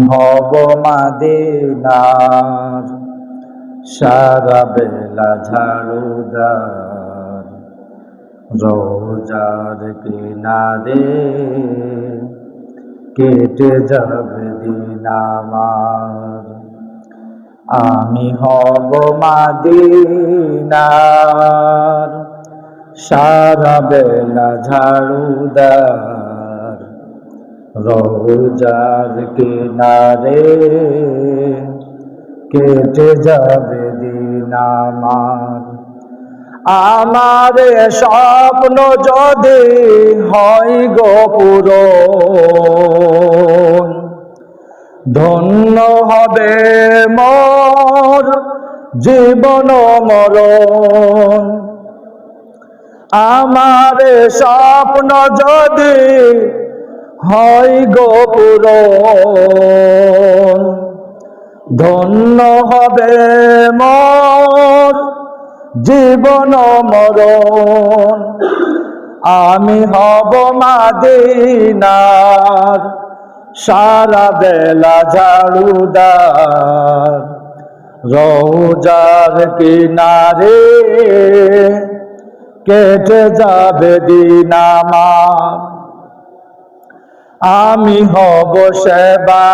হব মদিনার সারা বেলা ঝাড়ুদার, রোজার কিনারে কেটে যাবে দিন আমার। আমি হব মদিনার সারা বেলা ঝাড়ুদার, রোজার কিনারে কেটে যাবে দিন আমার। আমার স্বপ্ন যদি হয় গো পূরণ, ধন্য হবে মোর জীবন মরণ। আমার স্বপ্ন যদি হয় গো পূরণ, ধন্য হবে মোর জীবন মরণ। আমি হব মদিনার সারা বেলা ঝাড়ুদার, রোজার কিনারে কেটে যাবে দিন আমার। আমি হব সেবা